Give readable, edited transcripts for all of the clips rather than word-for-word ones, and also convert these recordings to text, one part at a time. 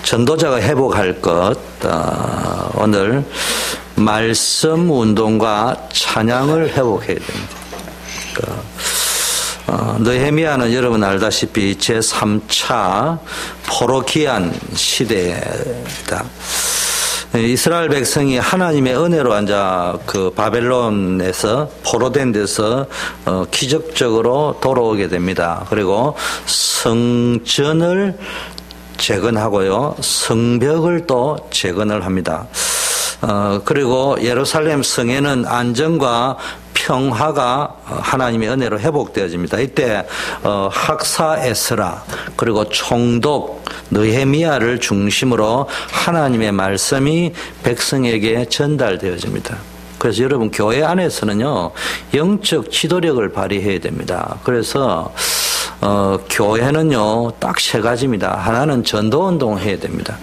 전도자가 회복할 것, 오늘 말씀 운동과 찬양을 회복해야 됩니다. 느헤미야는 여러분 알다시피 제3차 포로기한 시대다. 이스라엘 백성이 하나님의 은혜로 앉아 그 바벨론에서 포로된 데서 기적적으로 돌아오게 됩니다. 그리고 성전을 재건하고요, 성벽을 또 재건을 합니다. 그리고 예루살렘 성에는 안정과 평화가 하나님의 은혜로 회복되어집니다. 이때 학사 에스라 그리고 총독 느헤미야를 중심으로 하나님의 말씀이 백성에게 전달되어집니다. 그래서 여러분 교회 안에서는요, 영적 지도력을 발휘해야 됩니다. 그래서 교회는요 딱 세 가지입니다. 하나는 전도운동 해야 됩니다.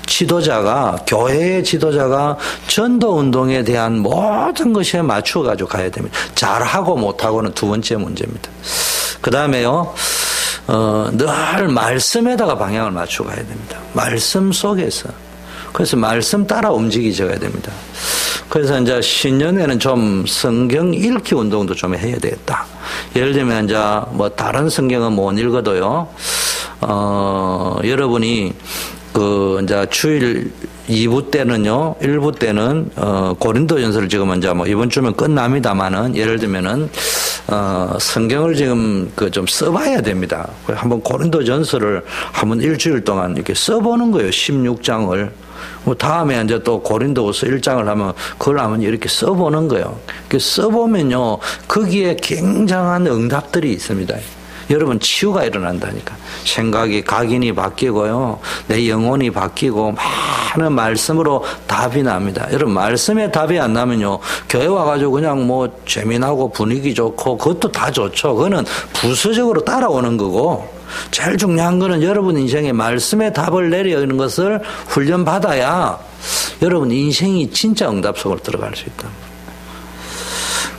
지도자가, 교회의 지도자가 전도운동에 대한 모든 것에 맞춰가지고 가야 됩니다. 잘하고 못하고는 두 번째 문제입니다. 그 다음에요, 늘 말씀에다가 방향을 맞추고 가야 됩니다. 말씀 속에서. 그래서 말씀 따라 움직이셔야 됩니다. 그래서 이제 신년에는 좀 성경 읽기 운동도 좀 해야 되겠다. 예를 들면 이제 뭐 다른 성경은 못 읽어도요, 여러분이 이제 주일 2부 때는요, 1부 때는, 고린도전서를 지금 이제 뭐 이번 주면 끝납니다만은, 예를 들면은, 성경을 지금 좀 써봐야 됩니다. 한번 고린도전서를 한번 일주일 동안 이렇게 써보는 거예요. 16장을. 다음에 이제 또 고린도후서 1장을 하면 그걸 한번 이렇게 써보는 거예요. 써보면요, 거기에 굉장한 응답들이 있습니다. 여러분 치유가 일어난다니까. 생각이 각인이 바뀌고요, 내 영혼이 바뀌고 많은 말씀으로 답이 납니다. 여러분 말씀에 답이 안 나면요, 교회 와가지고 그냥 뭐 재미나고 분위기 좋고 그것도 다 좋죠. 그거는 부수적으로 따라오는 거고, 제일 중요한 거는 여러분 인생에 말씀의 답을 내려오는 것을 훈련받아야 여러분 인생이 진짜 응답 속으로 들어갈 수 있다.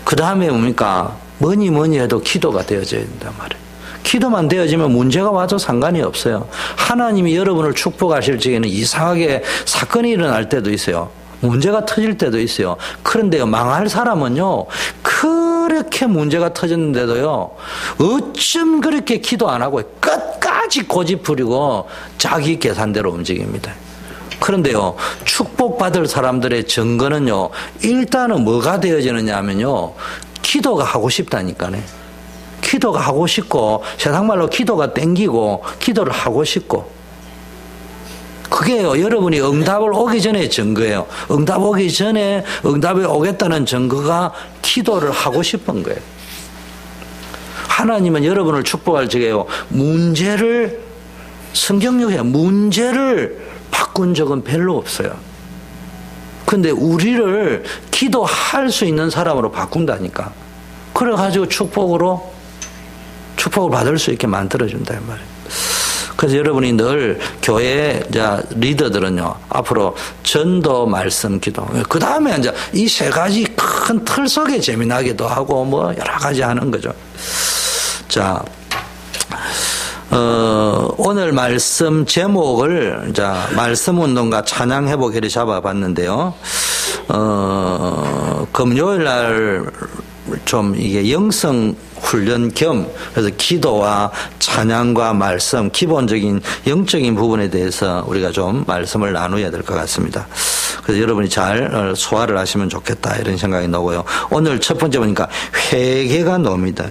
그 다음에 뭡니까? 뭐니 해도 기도가 되어져야 된단 말이에요. 기도만 되어지면 문제가 와도 상관이 없어요. 하나님이 여러분을 축복하실 적에는 이상하게 사건이 일어날 때도 있어요. 문제가 터질 때도 있어요. 그런데요, 망할 사람은요, 그렇게 문제가 터졌는데도요, 어쩜 그렇게 기도 안 하고 끝까지 고집 부리고 자기 계산대로 움직입니다. 그런데요, 축복받을 사람들의 증거는요, 일단은 뭐가 되어지느냐 하면요, 기도가 하고 싶다니까요. 기도가 하고 싶고, 세상말로 기도가 땡기고, 기도를 하고 싶고. 그게요, 여러분이 응답을 오기 전에 증거예요. 응답 오기 전에 응답이 오겠다는 증거가 기도를 하고 싶은 거예요. 하나님은 여러분을 축복할 적에요, 성경역에 문제를 바꾼 적은 별로 없어요. 근데 우리를 기도할 수 있는 사람으로 바꾼다니까. 그래가지고 축복을 받을 수 있게 만들어준다, 이 말이에요. 그래서 여러분이 늘 교회 리더들은요, 앞으로 전도, 말씀, 기도. 그 다음에 이제 이 세 가지 큰 틀 속에 재미나기도 하고 뭐 여러 가지 하는 거죠. 자, 오늘 말씀 제목을 말씀 운동과 찬양 회복회를 잡아봤는데요. 금요일 날 좀 이게 영성 훈련 겸, 그래서 기도와 찬양과 말씀, 기본적인 영적인 부분에 대해서 우리가 좀 말씀을 나누어야 될 것 같습니다. 그래서 여러분이 잘 소화를 하시면 좋겠다, 이런 생각이 나고요. 오늘 첫 번째 보니까 회개가 나옵니다.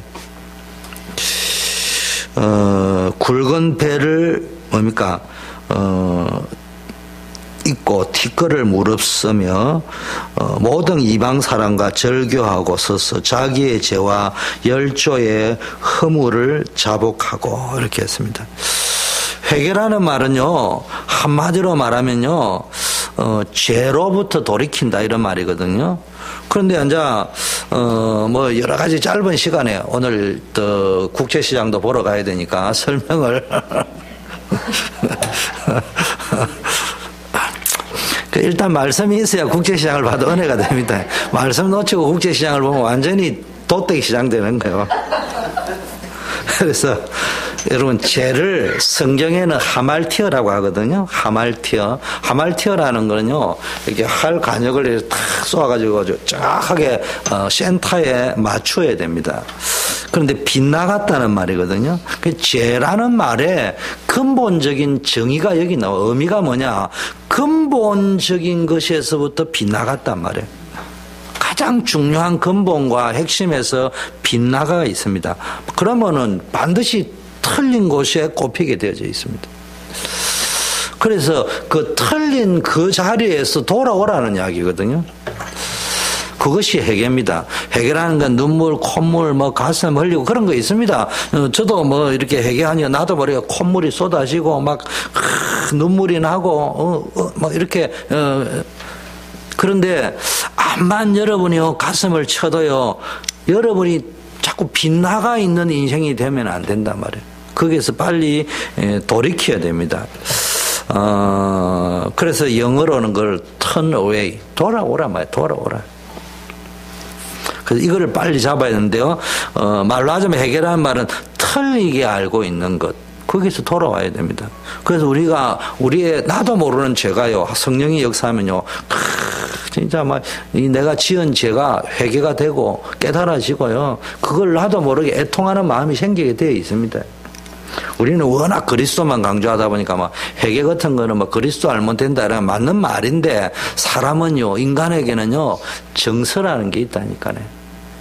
굵은 배를 뭡니까? 입고 티끌을 무릅쓰며 모든 이방 사람과 절교하고 서서 자기의 죄와 열조의 허물을 자복하고, 이렇게 했습니다. 회개라는 말은요, 한마디로 말하면요, 죄로부터 돌이킨다, 이런 말이거든요. 그런데 이제 뭐 여러 가지 짧은 시간에 오늘 또 국제시장도 보러 가야 되니까 설명을 일단 말씀이 있어야 국제시장을 봐도 은혜가 됩니다. 말씀 놓치고 국제시장을 보면 완전히 도떼기 시장 되는 거예요. 그래서 여러분, 죄를 성경에는 하말티어라고 하거든요. 하말티어라는 거는요, 이렇게 활 간역을 이렇게 탁 쏘아가지고 쫙하게 센터에 맞춰야 됩니다. 그런데 빗나갔다는 말이거든요. 그 죄라는 말에 근본적인 정의가 여기 나와. 의미가 뭐냐? 근본적인 것에서부터 빗나갔단 말이에요. 가장 중요한 근본과 핵심에서 빗나가가 있습니다. 그러면은 반드시 틀린 곳에 꼽히게 되어져 있습니다. 그래서 그 틀린 그 자리에서 돌아오라는 이야기거든요. 그것이 회개입니다. 회개라는 건 눈물, 콧물, 가슴 흘리고 그런 거 있습니다. 저도 이렇게 회개하니까 나도 모르게 콧물이 쏟아지고 눈물이 나고 이렇게 그런데 암만 여러분이요 가슴을 쳐도요 여러분이 자꾸 빗나가 있는 인생이 되면 안 된단 말이에요. 거기에서 빨리 돌이켜야 됩니다. 그래서 영어로는 그걸 turn away, 돌아오라 말이에요. 돌아오라. 그래서 이거를 빨리 잡아야 되는데요. 말로 하자면 해결하는 말은 틀리게 알고 있는 것. 거기서 돌아와야 됩니다. 그래서 우리의 나도 모르는 죄가요, 성령이 역사하면요, 진짜 내가 지은 죄가 회개가 되고 깨달아지고요, 그걸 나도 모르게 애통하는 마음이 생기게 되어 있습니다. 우리는 워낙 그리스도만 강조하다 보니까 회개 같은 거는 그리스도 알면 된다라는 맞는 말인데, 사람은요, 인간에게는요, 정서라는 게 있다니까요.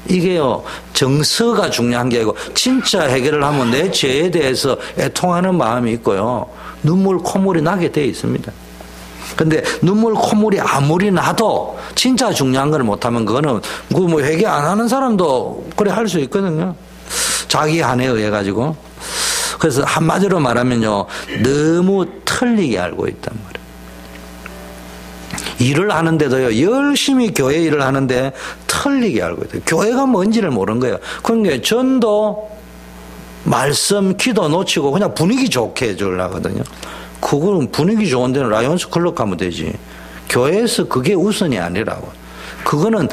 이게요, 정서가 중요한 게 아니고, 진짜 해결을 하면 내 죄에 대해서 애통하는 마음이 있고요, 눈물, 콧물이 나게 되어 있습니다. 근데 눈물, 콧물이 아무리 나도 진짜 중요한 걸 못하면 그거는 회개 안 하는 사람도 그래 할 수 있거든요. 자기 한에 의해 가지고. 그래서 한마디로 말하면요, 너무 틀리게 알고 있단 말이에요. 일을 하는데도요, 열심히 교회 일을 하는데 틀리게 알고 있어요. 교회가 뭔지를 모르는 거예요. 그러니까 전도, 말씀, 기도 놓치고 그냥 분위기 좋게 해주려고 하거든요. 그거는 분위기 좋은 데는 라이온스 클럽 가면 되지. 교회에서 그게 우선이 아니라고. 그건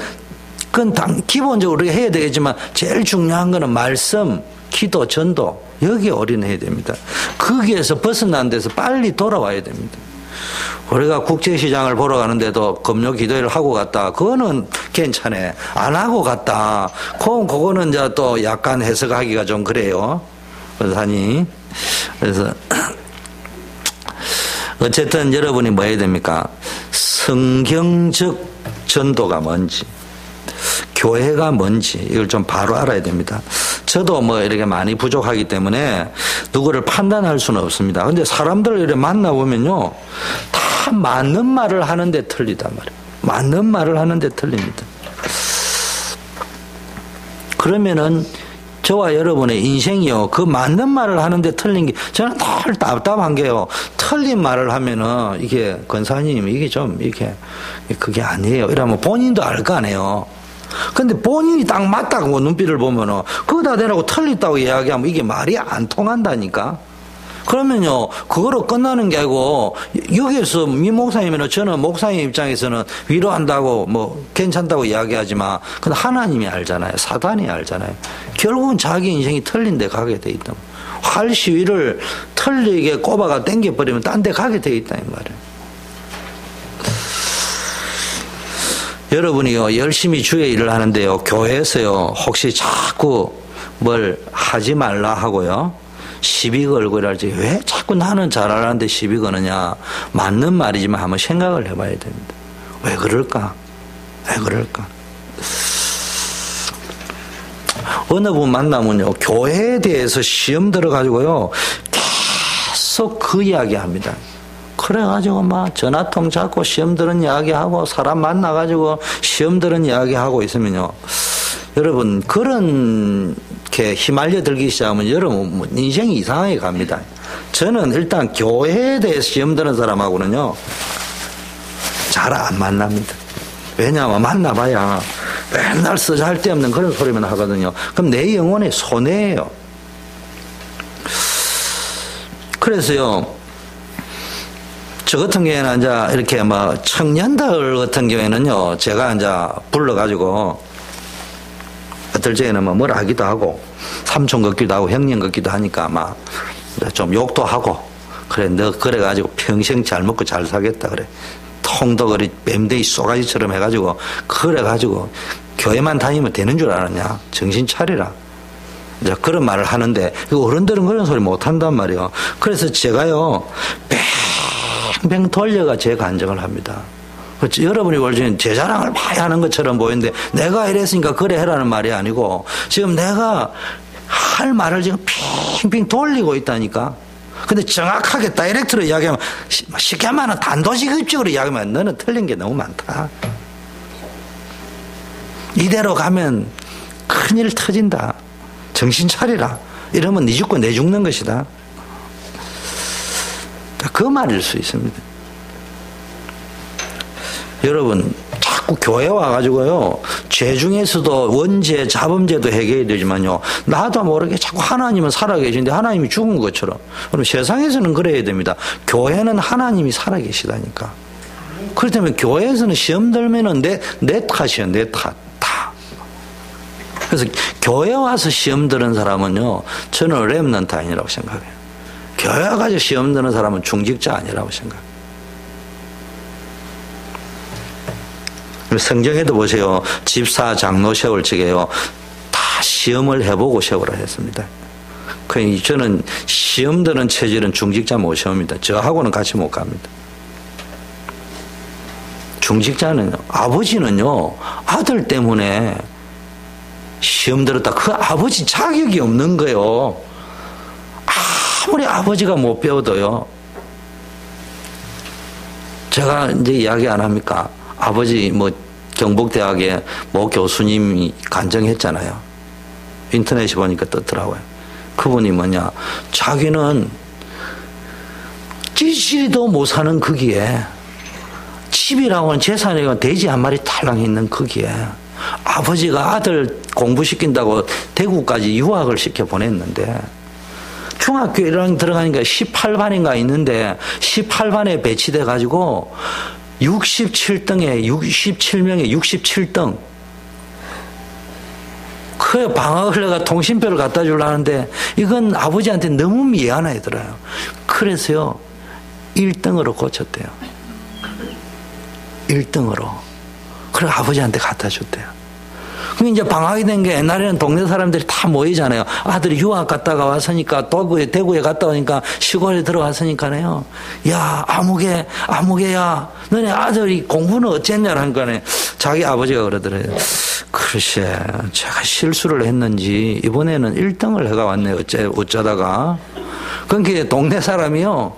기본적으로 해야 되겠지만 제일 중요한 거는 말씀, 기도, 전도, 여기에 올인해야 됩니다. 거기에서 벗어난 데서 빨리 돌아와야 됩니다. 우리가 국제시장을 보러 가는데도 금요 기도회를 하고 갔다, 그거는 괜찮아. 안 하고 갔다, 그거는 이제 또 약간 해석하기가 좀 그래요. 그래서 어쨌든 여러분이 뭐 해야 됩니까? 성경적 전도가 뭔지, 교회가 뭔지 이걸 좀 바로 알아야 됩니다. 저도 이렇게 많이 부족하기 때문에 누구를 판단할 수는 없습니다. 근데 사람들을 이렇게 만나보면요, 다 맞는 말을 하는데 틀리단 말이에요. 맞는 말을 하는데 틀립니다. 그러면은 저와 여러분의 인생이요, 그 맞는 말을 하는데 틀린 게, 저는 늘 답답한 게요, 틀린 말을 하면은 이게 권사님 이게 좀 이렇게 그게 아니에요 이러면 본인도 알 거 아니에요. 근데 본인이 딱 맞다고 눈빛을 보면은 그거다 대놓고 틀렸다고 이야기하면 이게 말이 안 통한다니까. 그러면요, 그거로 끝나는 게 아니고, 여기에서 미 목사님이나 저는 목사님 입장에서는 위로한다고 괜찮다고 이야기하지만, 근데 하나님이 알잖아요. 사단이 알잖아요. 결국은 자기 인생이 틀린 데 가게 돼 있다. 활 시위를 틀리게 꼽아가 당겨버리면 딴 데 가게 돼 있다 이 말이에요. 여러분이요, 열심히 주의 일을 하는데요, 교회에서요, 혹시 자꾸 뭘 하지 말라 하고요, 시비 걸고 이럴지, 왜 자꾸 나는 잘하는데 시비 거느냐, 맞는 말이지만 한번 생각을 해봐야 됩니다. 왜 그럴까? 왜 그럴까? 어느 분 만나면요, 교회에 대해서 시험 들어가지고요, 계속 그 이야기 합니다. 그래가지고 전화통 잡고 시험 들은 이야기하고 사람 만나가지고 시험 들은 이야기하고 있으면요, 여러분, 그렇게 휘말려 들기 시작하면 여러분 인생이 이상하게 갑니다. 저는 일단 교회에 대해서 시험 드는 사람하고는요, 잘 안 만납니다. 왜냐하면 만나봐야 맨날 쓰잘데없는 그런 소리만 하거든요. 그럼 내 영혼의 손해예요. 그래서요, 저 같은 경우에는 이제 이렇게 청년들 같은 경우에는요, 제가 이제 불러가지고 아들 중에는 뭐 뭘 하기도 하고, 삼촌 같기도 하고, 형님 같기도 하니까 막 좀 욕도 하고, 그래, 너 그래가지고 평생 잘 먹고 잘 살겠다, 그래. 통도 그리 뱀대이 쏘가지처럼 해가지고, 그래가지고, 교회만 다니면 되는 줄 알았냐? 정신 차리라. 이제 그런 말을 하는데, 어른들은 그런 소리 못 한단 말이에요. 그래서 제가요, 뱅뱅 돌려가 제 간증을 합니다. 여러분이 볼 때는 제 자랑을 많이 하는 것처럼 보이는데, 내가 이랬으니까 그래 해라는 말이 아니고, 지금 내가 할 말을 지금 핑핑 돌리고 있다니까. 근데 정확하게 다이렉트로 이야기하면, 쉽게 하면 단도직입적으로 이야기하면 너는 틀린 게 너무 많다. 이대로 가면 큰일 터진다. 정신 차리라. 이러면 네 죽고 내 죽는 것이다. 그 말일 수 있습니다. 여러분, 자꾸 교회 와가지고요, 죄 중에서도 원죄, 자범죄도 해결이 되지만요, 나도 모르게 자꾸 하나님은 살아계신데 하나님이 죽은 것처럼. 그럼 세상에서는 그래야 됩니다. 교회는 하나님이 살아계시다니까. 그렇다면 교회에서는 시험 들면은 내 탓이야, 내 탓. 다. 그래서 교회 와서 시험 드는 사람은요, 저는 렘넌트 아니라고 생각해요. 교회 와가지고 시험 드는 사람은 중직자 아니라고 생각해요. 성경에도 보세요. 집사, 장로 세울 적에요, 다 시험을 해보고 세우라 했습니다. 그러니까 저는 시험 드는 체질은 중직자 못 세웁니다. 저하고는 같이 못 갑니다. 중직자는요, 아버지는요, 아들 때문에 시험 들었다. 그 아버지 자격이 없는 거예요. 아무리 아버지가 못 배워도요. 제가 이제 이야기 안 합니까? 아버지 뭐 경북대학에 모 교수님이 간증했잖아요. 인터넷에 보니까 떴더라고요. 그분이 뭐냐, 자기는 찌질이도 못 사는 거기에, 집이라고는 재산이고 돼지 한 마리 탈랑 있는 거기에 아버지가 아들 공부시킨다고 대구까지 유학을 시켜 보냈는데, 중학교 1학년 들어가니까 18반인가 있는데 18반에 배치돼 가지고 67등에 67명에 67등. 그 방학을 내가 통신표를 갖다 주려는데 이건 아버지한테 너무 미안해 들어요. 그래서요, 1등으로 고쳤대요. 1등으로. 그래 아버지한테 갖다 줬대요. 그럼 이제 방학이 된 게, 옛날에는 동네 사람들이 다 모이잖아요. 아들이 유학 갔다가 왔으니까, 대구에 갔다 오니까 시골에 들어왔으니까요. 야, 아무개야, 너네 아들이 공부는 어쨌냐라니까네. 자기 아버지가 그러더래요. 글쎄, 제가 실수를 했는지 이번에는 1등을 해가 왔네. 어쩌다가. 그러니까 동네 사람이요,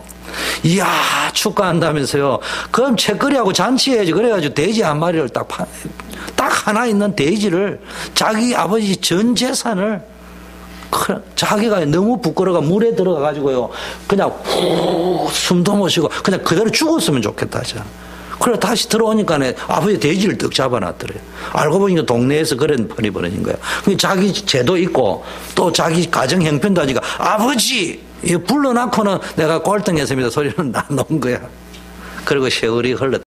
이야, 축하한다면서요. 그럼 채거리하고 잔치해야지. 그래가지고 돼지 한 마리를 딱 하나 있는 돼지를, 자기 아버지 전 재산을, 자기가 너무 부끄러워 물에 들어가가지고요, 그냥 후 숨도 못 쉬고 그냥 그대로 죽었으면 좋겠다 하잖아. 그래 다시 들어오니까 아버지 돼지를 떡 잡아놨더래요. 알고 보니까 동네에서 그런 판이 벌어진 거야. 자기 죄도 있고 또 자기 가정 형편도 하니까 아버지 불러놓고는 내가 꼴등했습니다 소리는 나 놓은 거야. 그리고 세월이 흘렀다.